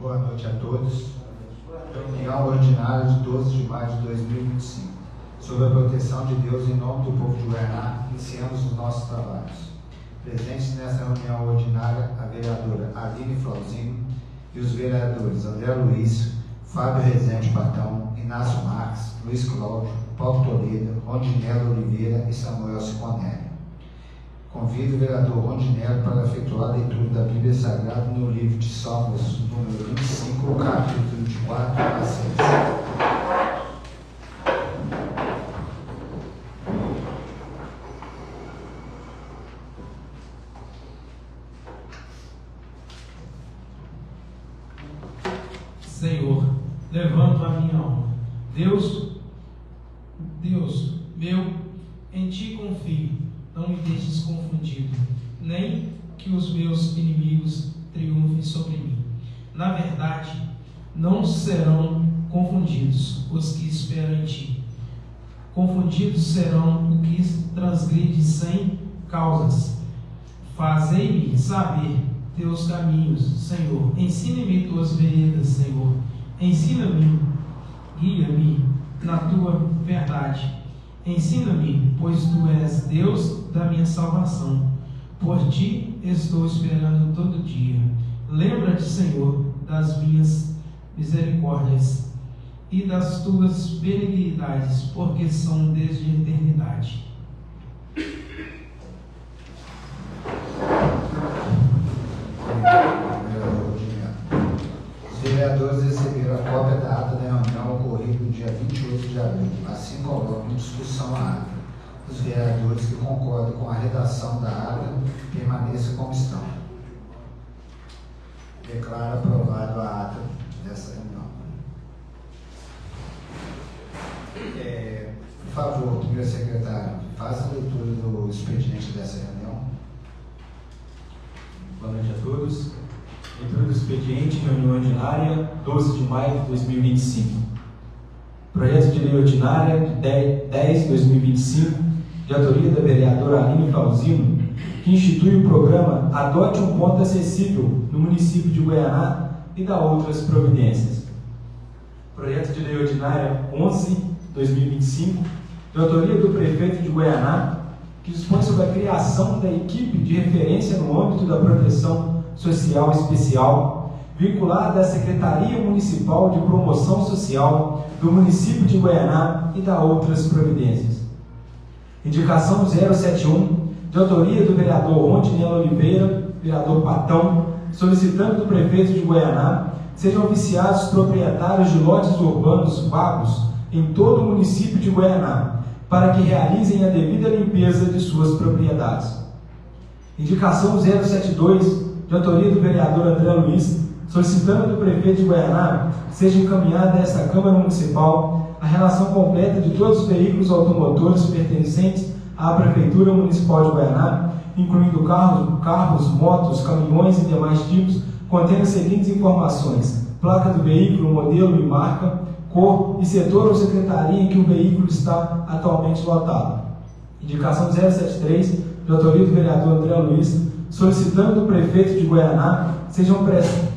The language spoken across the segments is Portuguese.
Boa noite a todos. Reunião ordinária de 12 de maio de 2025. Sob a proteção de Deus, em nome do povo de Guaraná, iniciamos os nossos trabalhos. Presentes nessa reunião ordinária, a vereadora Aline Flauzino e os vereadores André Luiz, Fábio Rezende Patão, Inácio Marques, Luiz Cláudio, Paulo Toledo, Rondinello Oliveira e Samuel Simonelli. Convido o vereador Rondinello para efetuar a leitura da Bíblia Sagrada no livro de Salmos, número 25, capítulo de 4 a 6. Senhor, levanto a minha alma. Deus meu, em ti confio. Não me deixes confundido, nem que os meus inimigos triunfem sobre mim. Na verdade, não serão confundidos os que esperam em ti. Confundidos serão os que transgridem sem causas. Fazei-me saber teus caminhos, Senhor. Ensina-me tuas veredas, Senhor. Ensina-me, guia-me na tua verdade. Ensina-me, pois tu és Deus da minha salvação. Por ti estou esperando todo dia. Lembra-te, Senhor, das minhas misericórdias e das tuas benignidades, porque são desde a eternidade. Os vereadores receberam a cópia da ata da reunião ocorrida no dia 28 de abril. Assim colocam em discussão a ata. Os vereadores que concordam com a redação da ata permaneçam como estão. Declaro aprovado a ata dessa reunião. Por favor, primeiro secretário, faça a leitura do expediente dessa reunião. Boa noite a todos. Leitura do expediente, reunião ordinária, 12 de maio de 2025. Projeto de lei ordinária de 10 de 2025, de autoria da vereadora Aline Flauzino, que institui o programa Adote um Ponto Acessível no município de Guaraná e dá outras providências. Projeto de lei ordinária 11 de 2025, de autoria do prefeito de Guaraná, que dispõe sobre a criação da equipe de referência no âmbito da proteção social especial, vinculada à Secretaria Municipal de Promoção Social do município de Guaraná e da outras providências. Indicação 071, de autoria do vereador Rondinello Oliveira, vereador Patão, solicitando do prefeito de Guaraná sejam oficiados os proprietários de lotes urbanos vagos em todo o município de Guaraná, para que realizem a devida limpeza de suas propriedades. Indicação 072, de autoria do vereador André Luiz, solicitando do prefeito de Guaraná seja encaminhada a esta Câmara Municipal a relação completa de todos os veículos automotores pertencentes à Prefeitura Municipal de Guaraná, incluindo carros, motos, caminhões e demais tipos, contendo as seguintes informações: placa do veículo, modelo e marca, cor e setor ou secretaria em que o veículo está atualmente lotado. Indicação 073, de autoria do vereador André Luiz, solicitando do prefeito de Guaraná sejam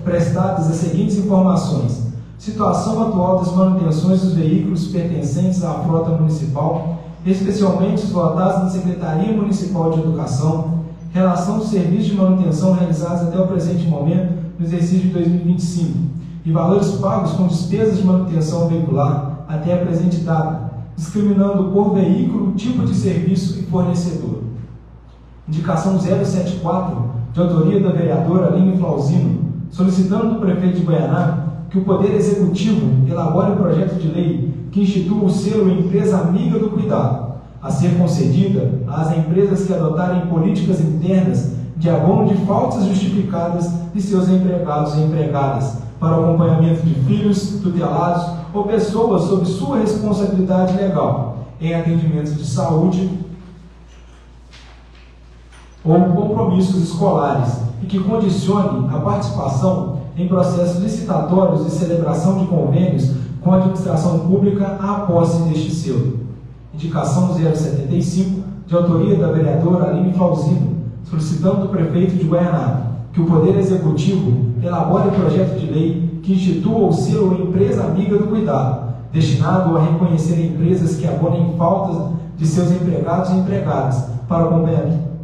prestadas as seguintes informações: situação atual das manutenções dos veículos pertencentes à frota municipal, especialmente os lotados na Secretaria Municipal de Educação, relação dos serviços de manutenção realizados até o presente momento no exercício de 2025 e valores pagos com despesas de manutenção veicular até a presente data, discriminando por veículo, tipo de serviço e fornecedor. Indicação 074, de autoria da vereadora Aline Flauzino, solicitando do prefeito de Guaraná que o Poder Executivo elabore um projeto de lei que institua o selo Empresa Amiga do Cuidado, a ser concedida às empresas que adotarem políticas internas de abono de faltas justificadas de seus empregados e empregadas para o acompanhamento de filhos, tutelados ou pessoas sob sua responsabilidade legal em atendimentos de saúde ou compromissos escolares e que condicione a participação em processos licitatórios e celebração de convênios com a administração pública à posse deste selo. Indicação 075, de autoria da vereadora Aline Flauzino, solicitando do prefeito de Guaraná que o Poder Executivo elabore projeto de lei que institua o selo Empresa Amiga do Cuidado, destinado a reconhecer empresas que abonem faltas de seus empregados e empregadas para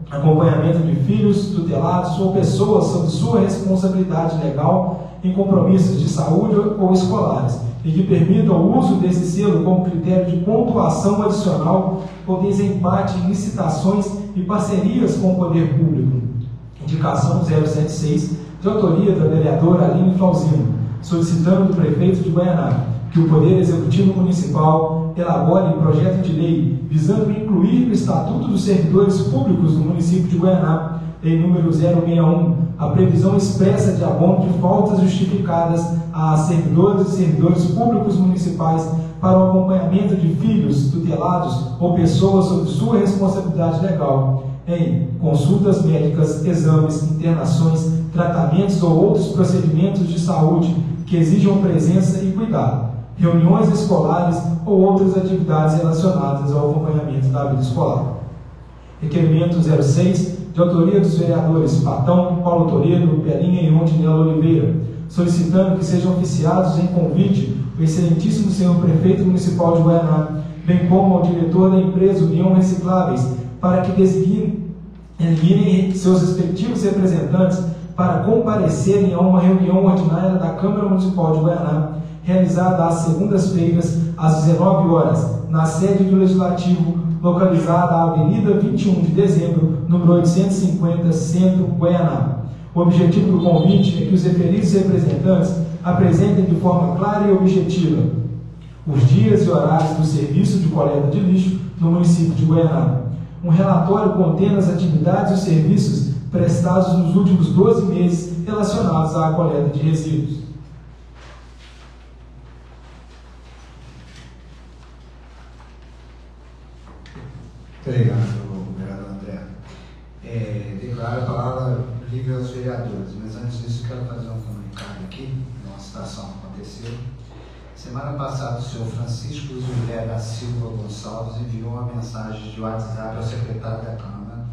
acompanhamento de filhos, tutelados ou pessoas sob sua responsabilidade legal em compromissos de saúde ou escolares, e que permitam o uso desse selo como critério de pontuação adicional ou desempate em licitações e parcerias com o poder público. Indicação 076, de autoria da vereadora Aline Flauzino, solicitando do prefeito de Guaianá que o Poder Executivo Municipal elabore projeto de lei visando incluir no Estatuto dos Servidores Públicos do município de Guaianá, lei número 061, a previsão expressa de abono de faltas justificadas a servidores e servidores públicos municipais para o acompanhamento de filhos, tutelados ou pessoas sob sua responsabilidade legal em consultas médicas, exames, internações, tratamentos ou outros procedimentos de saúde que exijam presença e cuidado, reuniões escolares ou outras atividades relacionadas ao acompanhamento da vida escolar. Requerimento 06, de autoria dos vereadores Patão, Paulo Toledo, Pelinha e Rondinela Oliveira, solicitando que sejam oficiados em convite o excelentíssimo senhor prefeito municipal de Guaianá, bem como ao diretor da empresa União Recicláveis, para que designem seus respectivos representantes para comparecerem a uma reunião ordinária da Câmara Municipal de Guaianá, realizada às segundas-feiras, às 19 horas, na sede do Legislativo, localizada à Avenida 21 de Dezembro, número 850, Centro, Guaianá. O objetivo do convite é que os referidos representantes apresentem de forma clara e objetiva os dias e horários do serviço de coleta de lixo no município de Guaianá. Um relatório contendo as atividades e os serviços prestados nos últimos 12 meses relacionados à coleta de resíduos. Obrigado, vereador André. Declaro a palavra livre aos vereadores, mas antes disso quero fazer um comunicado aqui, uma situação que aconteceu. Semana passada, o senhor Francisco José da Silva Gonçalves enviou uma mensagem de WhatsApp ao secretário da Câmara,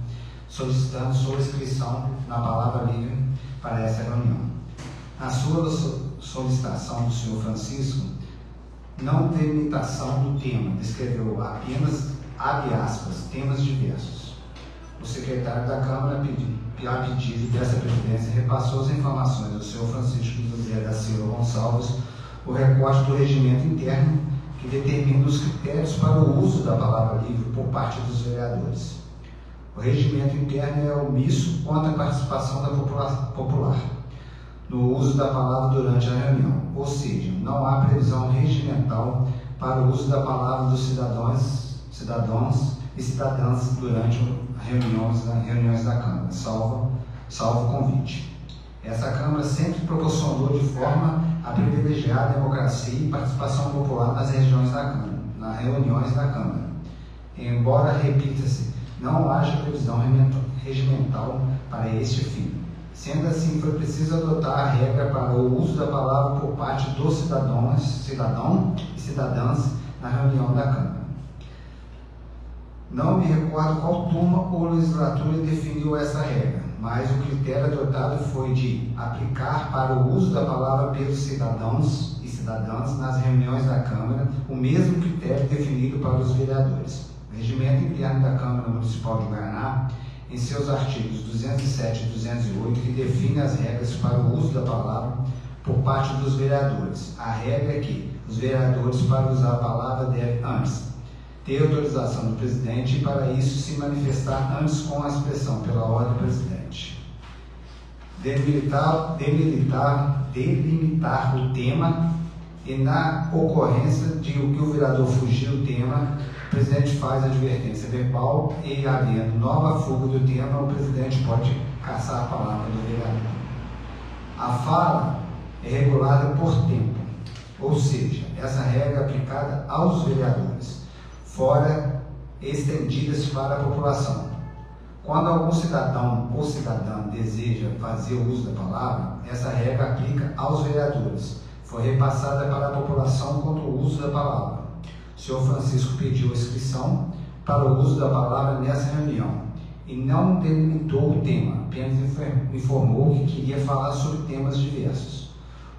solicitando sua inscrição na palavra livre para essa reunião. Na sua solicitação do senhor Francisco, não tem limitação do tema, descreveu apenas, abre aspas, temas diversos. O secretário da Câmara, a pedido dessa presidência, repassou as informações do senhor Francisco José da Silva Gonçalves, o recorte do regimento interno que determina os critérios para o uso da palavra livre por parte dos vereadores. O regimento interno é omisso quanto à participação da popular no uso da palavra durante a reunião, ou seja, não há previsão regimental para o uso da palavra dos cidadãos e cidadãs durante reuniões da Câmara, salvo convite. Essa Câmara sempre proporcionou de forma a privilegiar a democracia e participação popular nas reuniões da Câmara. Embora, repita-se, não haja previsão regimental para este fim. Sendo assim, foi preciso adotar a regra para o uso da palavra por parte dos cidadãos e cidadãs na reunião da Câmara. Não me recordo qual turma ou legislatura definiu essa regra, mas o critério adotado foi de aplicar para o uso da palavra pelos cidadãos e cidadãs nas reuniões da Câmara o mesmo critério definido para os vereadores. O regimento interno da Câmara Municipal de Guaianá, em seus artigos 207 e 208, que define as regras para o uso da palavra por parte dos vereadores. A regra é que os vereadores, para usar a palavra, devem antes ter autorização do presidente e, para isso, se manifestar antes com a expressão pela ordem do presidente. Delimitar o tema e, na ocorrência de que o vereador fugir do tema, o presidente faz a advertência verbal e, havendo nova fuga do tema, o presidente pode cassar a palavra do vereador. A fala é regulada por tempo, ou seja, essa regra é aplicada aos vereadores, fora estendidas para a população. Quando algum cidadão ou cidadã deseja fazer o uso da palavra, essa regra aplica aos vereadores. Foi repassada para a população quanto ao uso da palavra. O senhor Francisco pediu inscrição para o uso da palavra nessa reunião e não delimitou o tema, apenas informou que queria falar sobre temas diversos.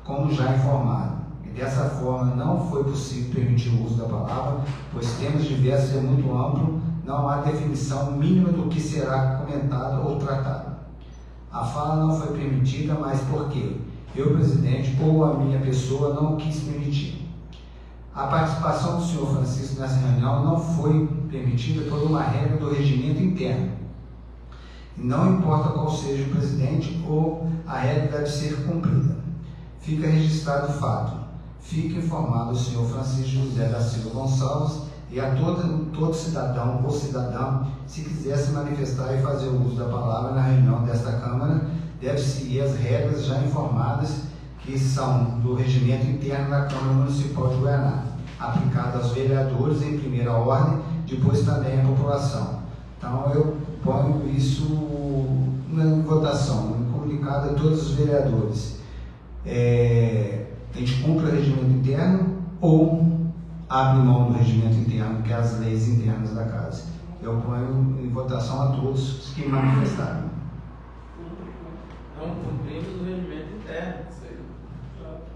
como já informado. E dessa forma não foi possível permitir o uso da palavra, pois temas diversos é muito amplo, não há definição mínima do que será comentado ou tratado. A fala não foi permitida, mas por quê? Eu, presidente, ou a minha pessoa não quis permitir. A participação do senhor Francisco nessa reunião não foi permitida por uma regra do regimento interno. Não importa qual seja o presidente ou a regra deve ser cumprida. Fica registrado o fato. Fica informado o senhor Francisco José da Silva Gonçalves e a todo cidadão ou cidadã, se quiser se manifestar e fazer o uso da palavra na reunião desta Câmara, deve seguir as regras já informadas, que são do regimento interno da Câmara Municipal de Goiânia, aplicado aos vereadores em primeira ordem, depois também à população. Então eu ponho isso na votação, comunicado a todos os vereadores. A gente cumpre o regimento interno ou abre mão do regimento interno, que é as leis internas da casa. Eu ponho em votação a todos os que manifestaram. Não cumprimos o regimento interno.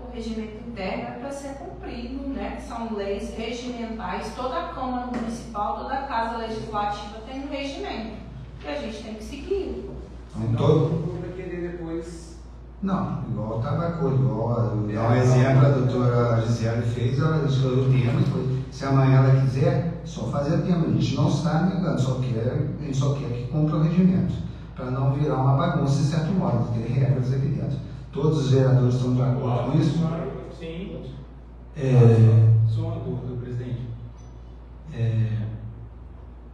O regimento interno é para ser cumprido, né? Que são leis regimentais. Toda a Câmara Municipal, toda a Casa Legislativa tem um regimento. E a gente tem que seguir. Todo... vai querer depois. Não, igual o tabaco, igual um exemplo, a doutora Gisele fez, ela escolheu o tema, se amanhã ela quiser, só fazer o tema. A gente não está negando, a gente só quer que cumpra o regimento, para não virar uma bagunça, de certo modo, ter regras aqui dentro. Todos os vereadores estão de acordo com isso? Sim. Só uma dúvida, presidente.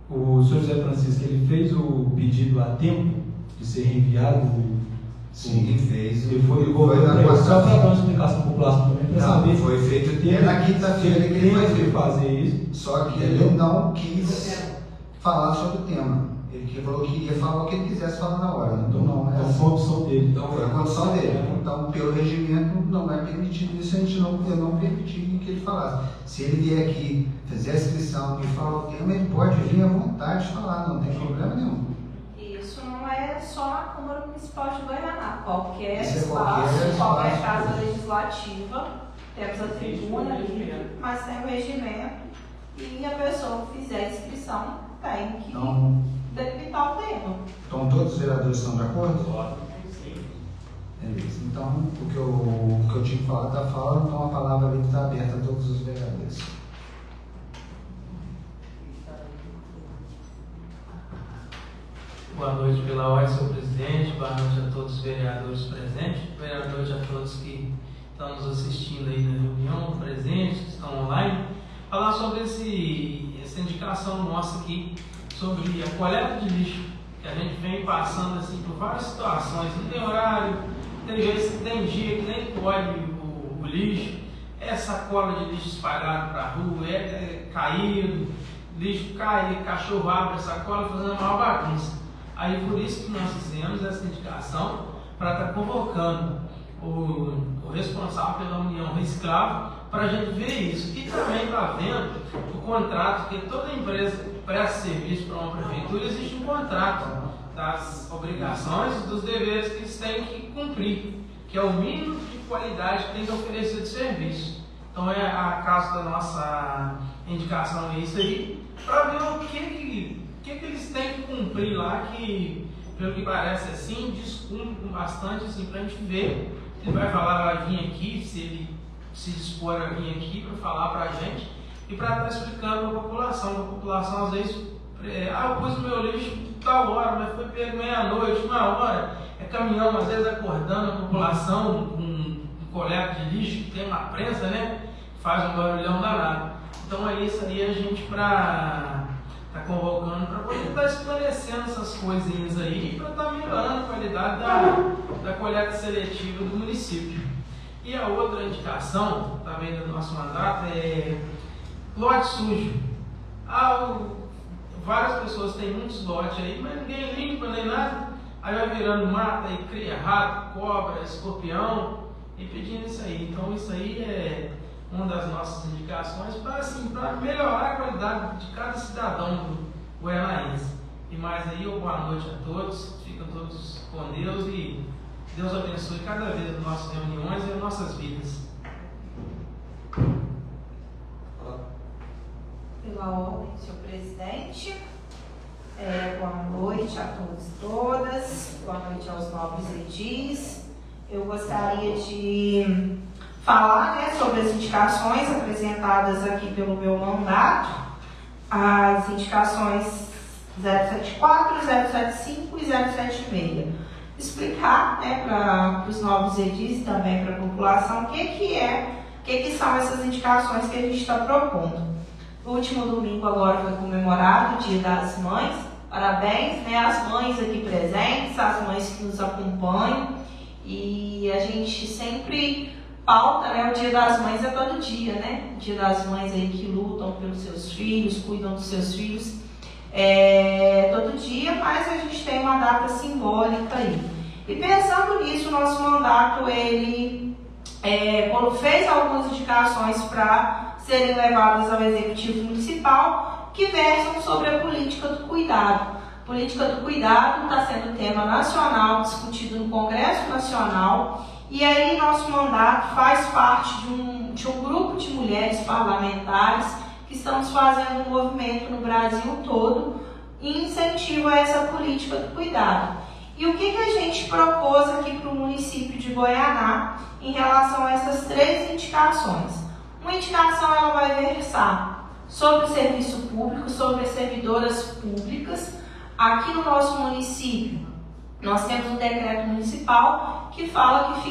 O senhor José Francisco, ele fez o pedido a tempo de ser reenviado? Sim, fez. Ele foi na só para dar uma explicação para a população também, para saber. Foi feito na quinta-feira que ele foi feito. Fazer isso. Só que ele não quis falar sobre o tema. Ele falou que iria falar o que ele quisesse falar na hora. Então não é assim. Foi a opção dele. Então foi a condição dele. Então, pelo regimento, não é permitido isso, eu não permiti que ele falasse. Se ele vier aqui, fizer a inscrição e falar o tema, ele pode vir à vontade de falar, não tem problema nenhum. Isso não é só a Câmara Municipal de Goiânia. Qualquer Isso é espaço, qualquer espaço. Casa Legislativa, temos a tribuna ali, mas tem o regimento e a pessoa que fizer a inscrição tem que delimitar o tema. Então todos os vereadores estão de acordo? Sim. Beleza. Então o que eu tinha que falar está falando, então a palavra ali está aberta a todos os vereadores. Boa noite pela ordem, senhor presidente. Boa noite a todos os vereadores presentes. Boa noite a todos que estão nos assistindo aí na reunião, presentes, que estão online. Falar sobre essa indicação nossa aqui, sobre a coleta de lixo, que a gente vem passando assim por várias situações. Não tem horário, tem dia que nem colhe o lixo, é sacola de lixo espalhado para a rua, é caído, lixo cai, cachorro abre a sacola fazendo a maior bagunça. Aí por isso que nós fizemos essa indicação para estar convocando o responsável pela União Reciclável para a gente ver isso. E também está vendo o contrato, que toda empresa presta serviço para uma prefeitura, existe um contrato das obrigações e dos deveres que eles têm que cumprir, que é o mínimo de qualidade que tem que oferecer de serviço. Então é a caso da nossa indicação é isso aí, para ver o que eles têm que cumprir lá, que pelo que parece assim, descumpre bastante assim, para a gente ver. Ele vai falar, vai vir aqui, se ele se dispor a vir aqui para falar para a gente e para estar explicando para a população. A população às vezes, eu pus o meu lixo tal hora, mas foi pego meia-noite, uma hora. É caminhão, às vezes acordando a população com um coleta de lixo, que tem uma prensa, né? Faz um barulhão danado. Então é isso aí a gente para tá convocando para poder estar esclarecendo essas coisinhas aí e para estar melhorando a qualidade da coleta seletiva do município. E a outra indicação, também do nosso mandato, é lote sujo. Várias pessoas têm muitos lotes aí, mas ninguém limpa nem nada. Aí vai virando mata e cria rato, cobra, escorpião e pedindo isso aí. Então isso aí é uma das nossas indicações para assim, melhorar a qualidade de cada cidadão goianaense. E mais aí, boa noite a todos, fiquem todos com Deus e Deus abençoe cada vez as nossas reuniões e as nossas vidas. Pela ordem, senhor presidente. Boa noite a todos e todas. Boa noite aos nobres edis. Eu gostaria de falar, né, sobre as indicações apresentadas aqui pelo meu mandato. As indicações 074, 075 e 076. Explicar, né, para os novos edis e também para a população o que são essas indicações que a gente está propondo. O último domingo agora foi comemorado o Dia das Mães. Parabéns, né, às mães aqui presentes, às mães que nos acompanham. E a gente sempre pauta, né, o Dia das Mães é todo dia, né? O Dia das Mães aí que lutam pelos seus filhos, cuidam dos seus filhos. Todo dia, mas a gente tem uma data simbólica aí. E pensando nisso, o nosso mandato, ele fez algumas indicações para serem levadas ao Executivo Municipal, que versam sobre a política do cuidado. A política do cuidado está sendo tema nacional, discutido no Congresso Nacional, e aí nosso mandato faz parte de um grupo de mulheres parlamentares que estamos fazendo um movimento no Brasil todo em incentivo a essa política do cuidado. E o que a gente propôs aqui para o município de Goianá em relação a essas 3 indicações? Uma indicação ela vai versar sobre o serviço público, sobre as servidoras públicas. Aqui no nosso município, nós temos um decreto municipal que fala que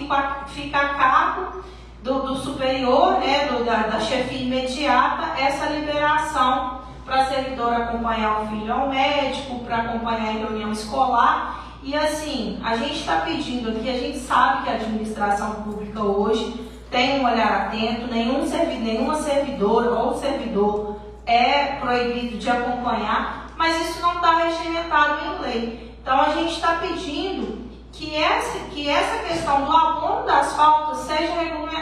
fica a cargo do superior, né, da chefia imediata, essa liberação para a servidora acompanhar o filho ao médico, para acompanhar em reunião escolar. E assim, a gente está pedindo aqui, a gente sabe que a administração pública hoje tem um olhar atento, nenhuma servidora ou servidor é proibido de acompanhar, mas isso não está regimentado em lei. Então a gente está pedindo que essa questão do abono das faltas seja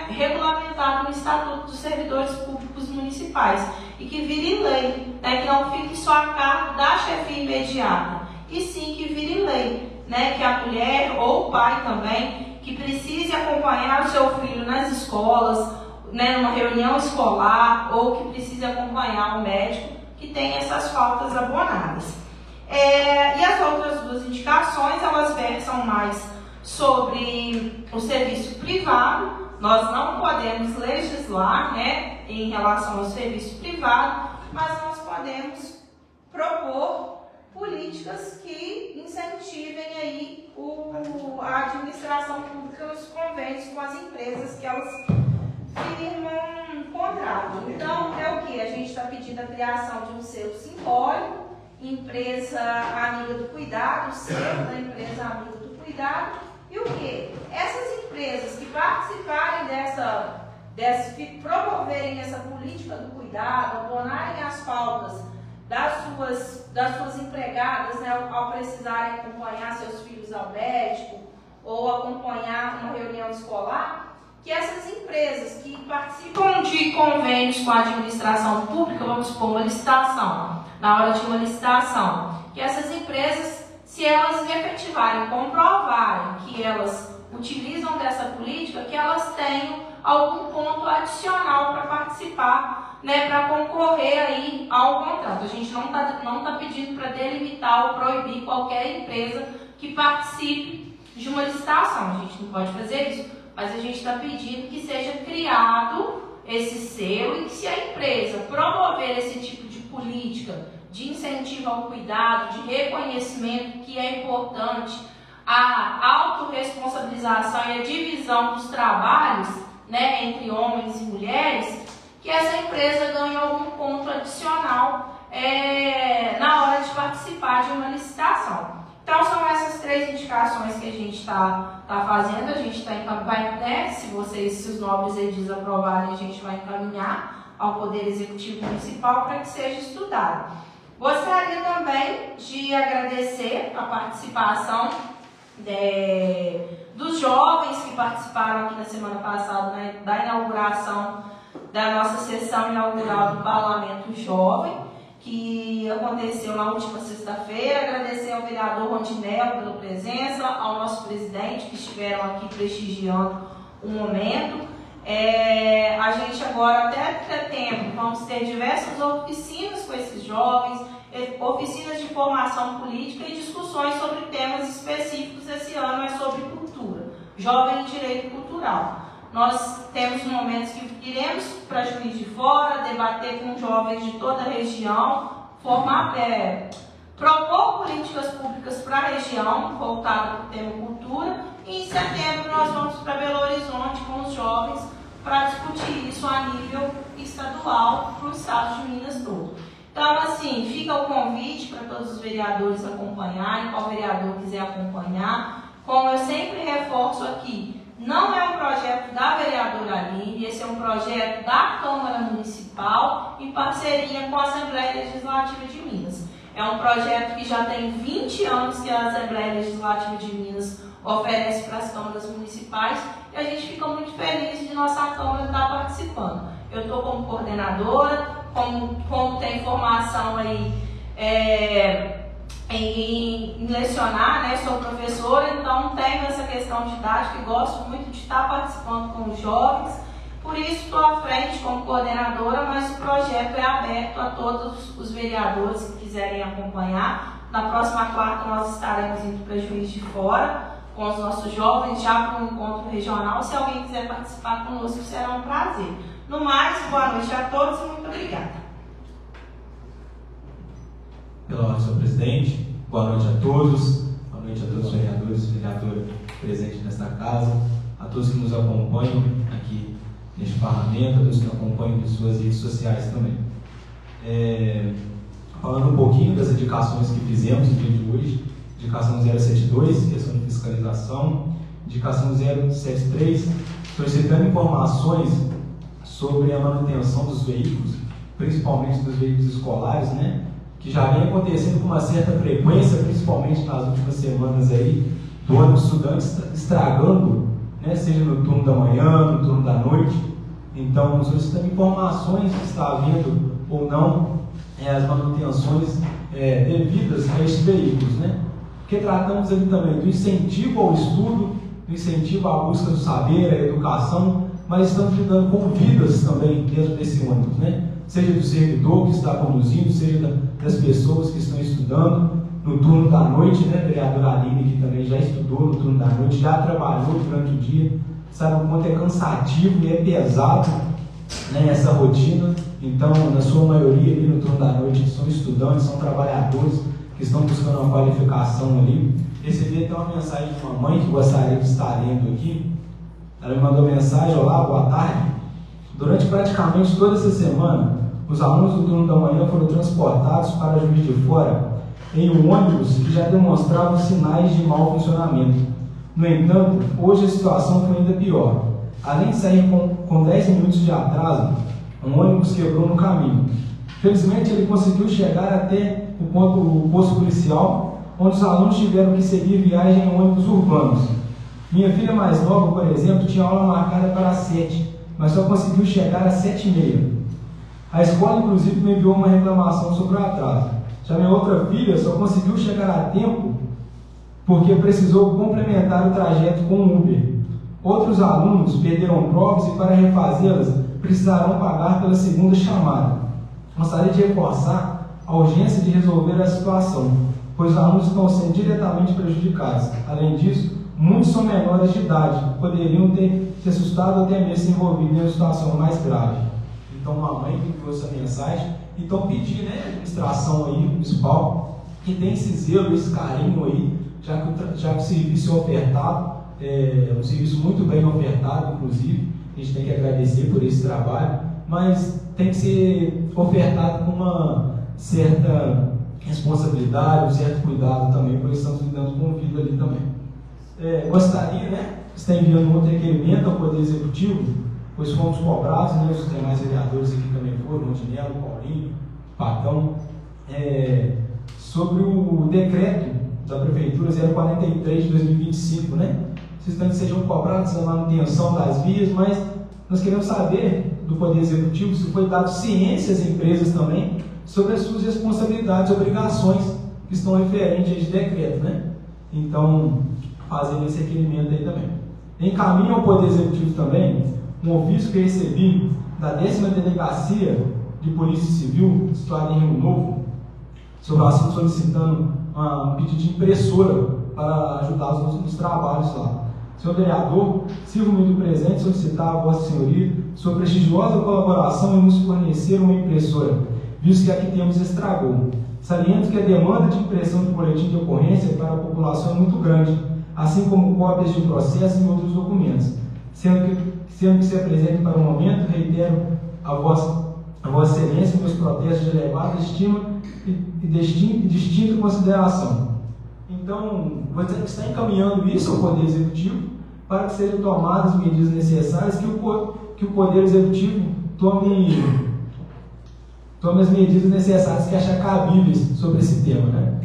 regulamentada no Estatuto dos Servidores Públicos Municipais e que vire lei, né, que não fique só a cargo da chefia imediata, e sim que vire lei, né, que a mulher ou o pai também que precise acompanhar o seu filho nas escolas, né, numa reunião escolar, ou que precise acompanhar o médico que tem essas faltas abonadas. E as outras 2 indicações, elas versam mais sobre o serviço privado. Nós não podemos legislar, né, em relação ao serviço privado, mas nós podemos propor políticas que incentivem aí a administração pública nos convênios com as empresas que elas firmam um contrato. Então, é o que? A gente está pedindo a criação de um selo simbólico, empresa amiga do cuidado, selo da empresa amiga do cuidado, e o que? Essas empresas que participarem promoverem essa política do cuidado, abonarem as faltas das suas empregadas, né, ao precisarem acompanhar seus filhos ao médico ou acompanhar uma reunião escolar, que essas empresas que participam de convênios com a administração pública, vamos supor uma licitação, na hora de uma licitação, que essas empresas, se elas efetivarem, comprovarem que elas utilizam dessa política, que elas tenham algum ponto adicional para participar, né, para concorrer aí ao contrato. A gente não tá pedindo para delimitar ou proibir qualquer empresa que participe de uma licitação. A gente não pode fazer isso, mas a gente está pedindo que seja criado esse selo e que, se a empresa promover esse tipo de política de incentivo ao cuidado, de reconhecimento que é importante, a autorresponsabilização e a divisão dos trabalhos, né, entre homens e mulheres, que essa empresa ganhe algum ponto adicional na hora de participar de uma licitação. Então, são essas 3 indicações que a gente está fazendo. A gente vai, né, se os nobres edis aprovarem, a gente vai encaminhar ao Poder Executivo Municipal para que seja estudado. Gostaria também de agradecer a participação dos jovens que participaram aqui na semana passada, né, da inauguração da nossa sessão inaugural do Parlamento Jovem. que aconteceu na última sexta-feira. Agradecer ao vereador Rondinel pela presença, ao nosso presidente que estiveram aqui prestigiando o momento. A gente agora, até setembro, vamos ter diversas oficinas com esses jovens, oficinas de formação política e discussões sobre temas específicos. Esse ano é sobre cultura, jovem e direito cultural. Nós temos momentos que iremos para Juiz de Fora, debater com jovens de toda a região, propor políticas públicas para a região, voltada para o tema cultura. E em setembro nós vamos para Belo Horizonte com os jovens para discutir isso a nível estadual para o estado de Minas todo. Então, assim, fica o convite para todos os vereadores acompanharem, qual vereador quiser acompanhar. Como eu sempre reforço aqui, não é um projeto da vereadora Aline, esse é um projeto da Câmara Municipal em parceria com a Assembleia Legislativa de Minas. É um projeto que já tem 20 anos que a Assembleia Legislativa de Minas oferece para as câmaras municipais e a gente fica muito feliz de nossa Câmara estar participando. Eu estou como coordenadora, como tem formação aí em lecionar, né? Sou professora, então tenho essa questão didática e gosto muito de estar participando com os jovens. Por isso estou à frente como coordenadora, mas o projeto é aberto a todos os vereadores que quiserem acompanhar. Na próxima quarta nós estaremos indo para Juiz de Fora com os nossos jovens, já para um encontro regional. Se alguém quiser participar conosco, será um prazer. No mais, boa noite a todos e muito obrigada. Pela ordem, senhor presidente, boa noite a todos os vereadores e vereadoras presentes nesta casa, a todos que nos acompanham aqui neste parlamento, a todos que nos acompanham em suas redes sociais também. Falando um pouquinho das indicações que fizemos no dia de hoje, indicação 072, questão de fiscalização, indicação 073, solicitando informações sobre a manutenção dos veículos, principalmente dos veículos escolares, né? Que já vem acontecendo com uma certa frequência, principalmente nas últimas semanas aí, do ônibus estudante estragando, né? Seja no turno da manhã, no turno da noite. Então, solicitando informações se está havendo ou não as manutenções devidas a estes veículos, né? Porque tratamos ali também do incentivo ao estudo, do incentivo à busca do saber, à educação, mas estamos lidando com vidas também dentro desse ônibus, né? Seja do servidor que está conduzindo, seja das pessoas que estão estudando no turno da noite, né? A vereadora Aline, que também já estudou no turno da noite, já trabalhou durante o dia, sabe o quanto é cansativo e é pesado, né, essa rotina. Então, na sua maioria ali no turno da noite, são estudantes, são trabalhadores que estão buscando uma qualificação ali. Recebi até uma mensagem de uma mãe que gostaria de estar lendo aqui. Ela me mandou mensagem: olá, boa tarde. Durante praticamente toda essa semana, os alunos do turno da manhã foram transportados para Juiz de Fora em um ônibus que já demonstrava sinais de mau funcionamento. No entanto, hoje a situação foi ainda pior. Além de sair com 10 minutos de atraso, um ônibus quebrou no caminho. Felizmente, ele conseguiu chegar até o posto policial, onde os alunos tiveram que seguir viagem em ônibus urbanos. Minha filha mais nova, por exemplo, tinha aula marcada para as 7, mas só conseguiu chegar às 7h30. A escola, inclusive, me enviou uma reclamação sobre o atraso. Já minha outra filha só conseguiu chegar a tempo porque precisou complementar o trajeto com o Uber. Outros alunos perderam provas e, para refazê-las, precisarão pagar pela segunda chamada. Gostaria de reforçar a urgência de resolver a situação, pois os alunos estão sendo diretamente prejudicados. Além disso, muitos são menores de idade, poderiam ter se assustado ou até mesmo se envolvido em uma situação mais grave. Então, uma mãe que enviou essa mensagem, então pedir, né, a administração aí, municipal, que tem esse zelo, esse carinho aí, já que o serviço é ofertado, é um serviço muito bem ofertado, inclusive, a gente tem que agradecer por esse trabalho, mas tem que ser ofertado com uma certa responsabilidade, um certo cuidado também, porque estamos lidando com o vidro ali também. Gostaria, né, de estar enviando um outro requerimento ao Poder Executivo, pois fomos cobrados, né, os demais vereadores aqui também foram, Montinello, Paulinho, Pacão, sobre o decreto da Prefeitura 043 de 2025, né? Esses estudantes sejam cobrados na manutenção das vias, mas nós queremos saber do Poder Executivo se foi dado ciência às empresas também sobre as suas responsabilidades e obrigações que estão referentes a esse decreto, né? Então, fazendo esse requerimento aí também. Encaminho ao Poder Executivo também um ofício que recebi da 10ª Delegacia de Polícia Civil, situada em Rio Novo, sobre o assunto solicitando um pedido de impressora para ajudar nos trabalhos lá. Senhor vereador, sirvo-me do presente solicitar a Vossa Senhoria sua prestigiosa colaboração em nos fornecer uma impressora, visto que aqui temos estragou. Saliento que a demanda de impressão de boletim de ocorrência para a população é muito grande, assim como cópias de processo e outros documentos. Sendo que se apresente para o momento, reitero a Vossa Excelência meus protestos de elevada estima e distinta consideração. Então, vou dizer que está encaminhando isso ao Poder Executivo para que sejam tomadas medidas necessárias, que o Poder Executivo tome as medidas necessárias que achar cabíveis sobre esse tema, né?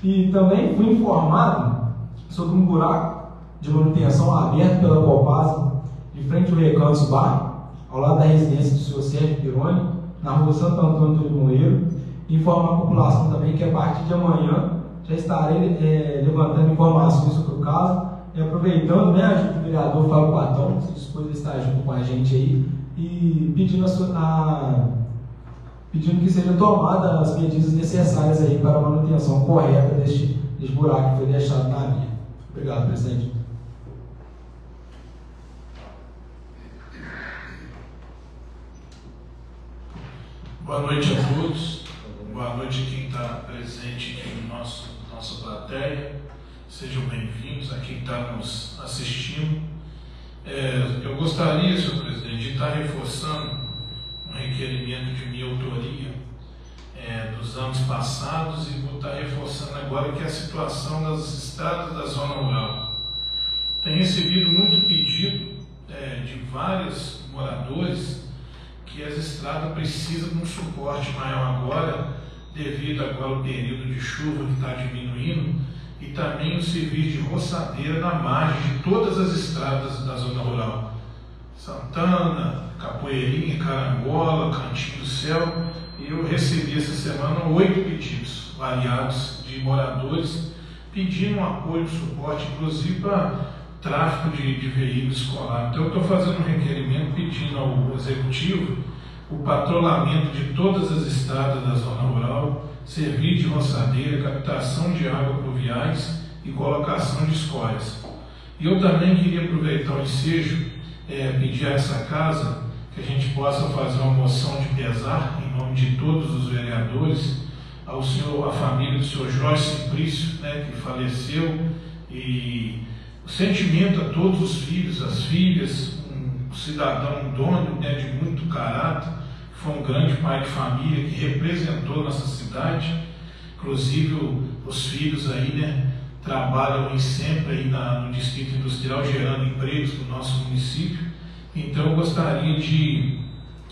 E também fui informado sobre um buraco de manutenção aberto pela Copasa de frente ao Recantos Bar, ao lado da residência do senhor Sérgio Pironi, na rua Santo Antônio do Limoeiro. Informo a população também que a partir de amanhã já estarei levantando informações sobre o caso, e aproveitando, né, o vereador Fábio Patão, se dispôs a estar junto com a gente aí, e pedindo que sejam tomadas as medidas necessárias aí para a manutenção correta deste buraco que foi deixado na via. Obrigado, presidente. Boa noite a todos. Boa noite a quem está presente aqui no nossa plateia. Sejam bem-vindos a quem está nos assistindo. Eu gostaria, senhor presidente, de estar reforçando um requerimento de minha autoria dos anos passados e vou estar reforçando agora, que é a situação das estradas da zona rural. Tenho recebido muito pedido de vários moradores que as estradas precisam de um suporte maior agora, devido agora ao período de chuva que está diminuindo, e também o serviço de roçadeira na margem de todas as estradas da zona rural. Santana, Capoeirinha, Carangola, Cantinho do Céu, e eu recebi essa semana 8 pedidos variados de moradores pedindo um apoio, suporte, inclusive para tráfego de veículo escolar. Então eu estou fazendo um requerimento pedindo ao Executivo o patrulhamento de todas as estradas da zona rural, serviço de roçadeira, captação de água pluviais e colocação de escórias. E eu também queria aproveitar o ensejo, pedir a essa casa que a gente possa fazer uma moção de pesar em nome de todos os vereadores à família do senhor Jorge Simplício, né, que faleceu, e o sentimento a todos os filhos, as filhas, um cidadão idôneo, né, de muito caráter, foi um grande pai de família que representou nossa cidade. Inclusive os filhos aí, né, trabalham sempre aí no Distrito Industrial, gerando empregos no nosso município. Então eu gostaria de,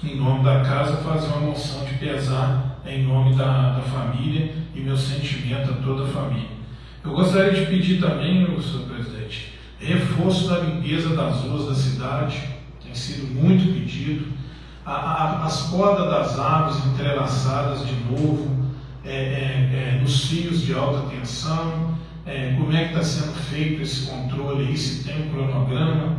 em nome da casa, fazer uma moção de pesar em nome da família e meu sentimento a toda a família. Eu gostaria de pedir também, senhor presidente, reforço da limpeza das ruas da cidade, tem sido muito pedido. As podas das árvores entrelaçadas de novo, nos fios de alta tensão, como é que está sendo feito esse controle aí, se tem um cronograma.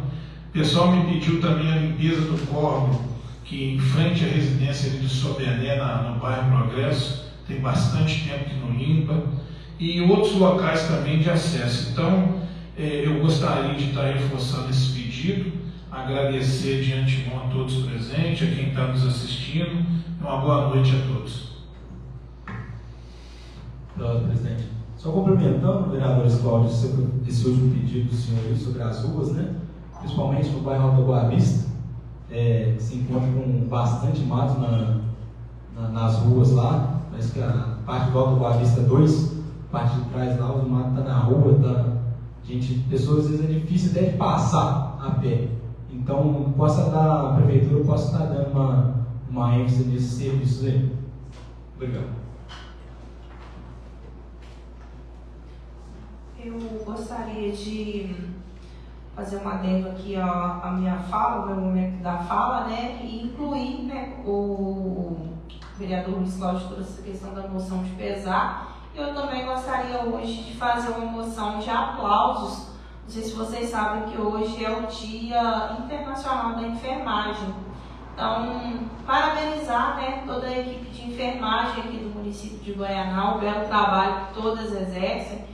O pessoal me pediu também a limpeza do córrego, que em frente à residência de Soberné, no bairro Progresso, tem bastante tempo que não limpa, e outros locais também de acesso. Então, eu gostaria de estar reforçando esse pedido, agradecer de antemão a todos presentes, a quem está nos assistindo, e uma boa noite a todos. Presidente, só complementando, vereadores Cláudio, sobre esse último pedido do senhor aí sobre as ruas, né? Principalmente no bairro Alto Boa Vista, se encontra com bastante mato nas ruas lá, mas que a parte do Alto Boa Vista 2, a parte de trás lá, o mato está na rua, pessoas às vezes é difícil até de passar a pé. Então, a prefeitura possa estar dando uma ênfase nesses serviços aí. Obrigado. Eu gostaria de fazer um adendo aqui à minha fala, no meu momento da fala, né, e incluir, né, O vereador Luiz Cláudio trouxe essa questão da moção de pesar. Eu também gostaria hoje de fazer uma moção de aplausos. Não sei se vocês sabem que hoje é o Dia Internacional da Enfermagem. Então, parabenizar, né, toda a equipe de enfermagem aqui do município de Goianá, o belo trabalho que todas exercem.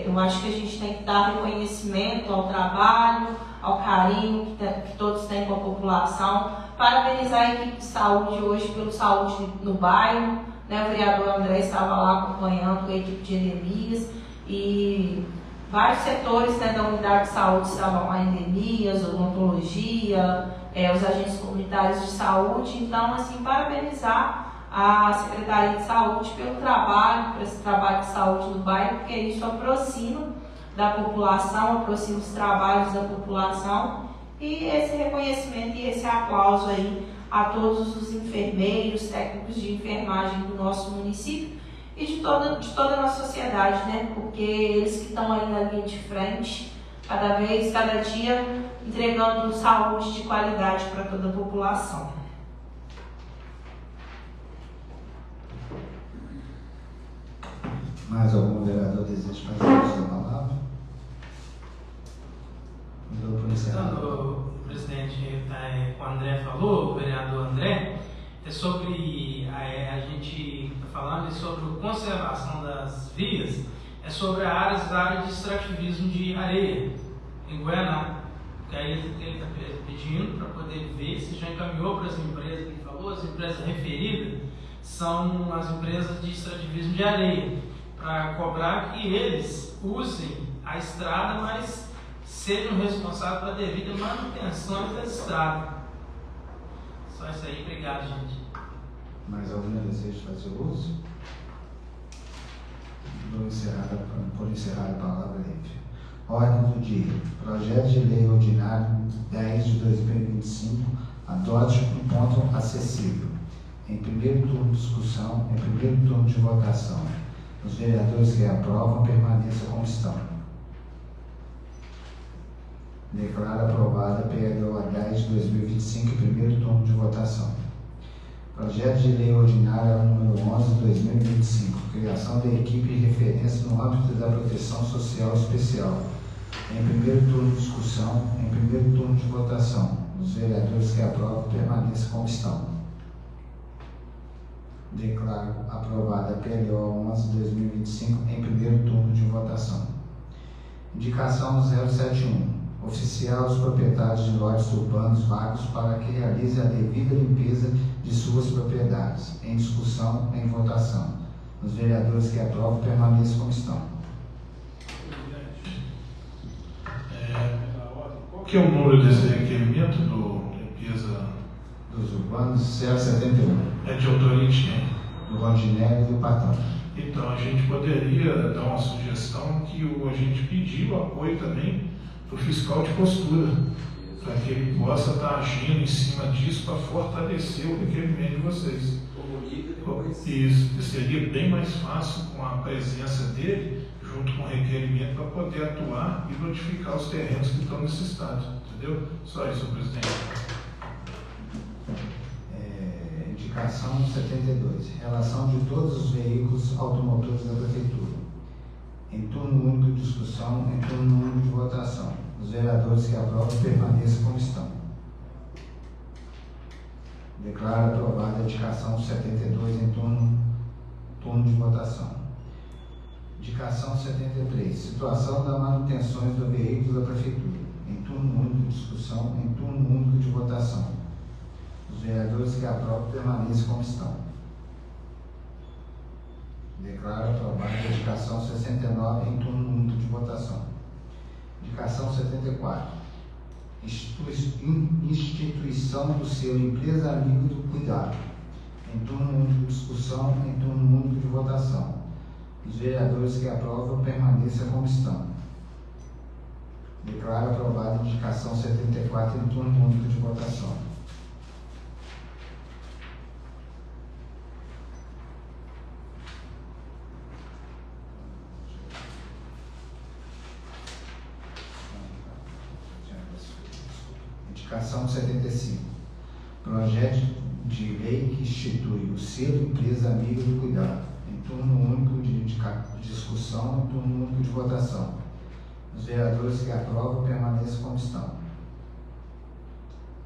Eu acho que a gente tem que dar reconhecimento ao trabalho, ao carinho que todos têm com a população. Parabenizar a equipe de saúde hoje pelo Saúde no Bairro. Né, o vereador André estava lá acompanhando a equipe de endemias e vários setores, né, da unidade de saúde estavam lá, endemias, odontologia, os agentes comunitários de saúde. Então, assim, parabenizar a Secretaria de Saúde pelo trabalho, por esse trabalho de saúde no bairro, porque isso aproxima da população, aproxima os trabalhos da população, e esse reconhecimento e esse aplauso aí a todos os enfermeiros, técnicos de enfermagem do nosso município e de toda a nossa sociedade, né? Porque eles que estão aí na linha de frente, cada dia, entregando saúde de qualidade para toda a população. Mais algum vereador deseja fazer a sua palavra? Dou por encerrado. O presidente, o André falou, o vereador André, é sobre, a gente está falando sobre a conservação das vias, é sobre a área de extrativismo de areia, em Goianá. Que aí ele está pedindo para poder ver se já encaminhou para as empresas, ele falou, as empresas referidas são as empresas de extrativismo de areia, para cobrar que eles usem a estrada, mas sejam responsáveis pela devida manutenção da estrada. Só isso aí, obrigado, gente. Mais algum desejo de fazer uso? Por encerrar a palavra livre. Ordem do dia. Projeto de Lei Ordinário 10 de 2025 adote um ponto acessível. Em primeiro turno de discussão, em primeiro turno de votação. Os vereadores que aprovam permaneçam como estão. Declaro aprovada a PLO 10 de 2025 em primeiro turno de votação. Projeto de Lei Ordinária número 11 de 2025. Criação da equipe de referência no âmbito da proteção social especial. Em primeiro turno de discussão, em primeiro turno de votação. Os vereadores que aprovam permaneçam como estão. Declaro aprovada a PLO 11 de 2025 em primeiro turno de votação. Indicação 071. Oficiar os proprietários de lotes urbanos vagos para que realize a devida limpeza de suas propriedades. Em discussão, em votação. Os vereadores que aprovam permaneçam como estão. Qual que é o número desse requerimento do limpeza Dos urbanos, 071. É de autoria de quem? Do Rondinelli e do Patrão. Então, a gente poderia dar uma sugestão que a gente pediu apoio também do fiscal de postura, para que ele possa estar agindo em cima disso para fortalecer o requerimento de vocês. Isso seria bem mais fácil com a presença dele, junto com o requerimento, para poder atuar e notificar os terrenos que estão necessitados. Entendeu? Só isso, presidente. Indicação 72. Relação de todos os veículos automotores da Prefeitura. Em turno único de discussão, em turno único de votação. Os vereadores que aprovam permaneçam como estão. Declaro aprovada a indicação 72 em turno de votação. Indicação 73. Situação das manutenções do veículo da Prefeitura. Em turno único de discussão, em turno único de votação. Os vereadores que aprovam permaneçam como estão. Declaro aprovada a indicação 69 em turno único de votação. Indicação 74. Instituição do selo Empresa Amigo do Cuidado. Em turno único de discussão, em turno único de votação. Os vereadores que aprovam permaneçam como estão. Declaro aprovada a indicação 74 em turno único de votação. Indicação 75. Projeto de lei que institui o selo Empresa Amiga do Cuidado, em turno único de discussão e turno único de votação. Os vereadores que aprovam permaneçam como estão.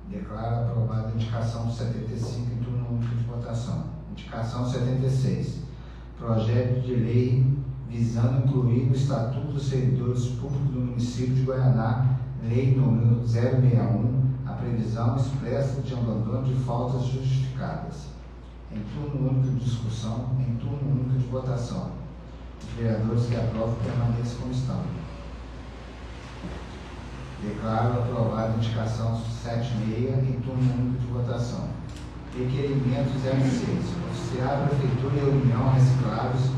Declaro aprovada a indicação 75 em turno único de votação. Indicação 76. Projeto de lei visando incluir no Estatuto dos Servidores Públicos do Município de Guaraná, Lei número 061, a previsão expressa de abandono de faltas justificadas. Em turno único de discussão, em turno único de votação. Os vereadores que aprovam permaneçam como estão. Declaro aprovada a indicação 76 em turno único de votação. Requerimento 06. Oficiar a Prefeitura e a União Reciclados,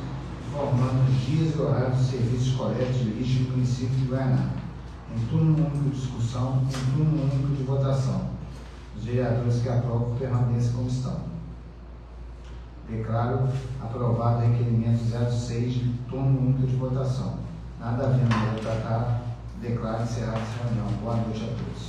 informando os dias e horários de serviço de coleta de lixo no município de Guaraná. Em turno único de discussão, em turno único de votação. Os vereadores que aprovam permaneçam como estão. Declaro aprovado o requerimento 06 de turno único de votação. Nada havendo a tratar, declaro encerrada essa reunião. Boa noite a todos.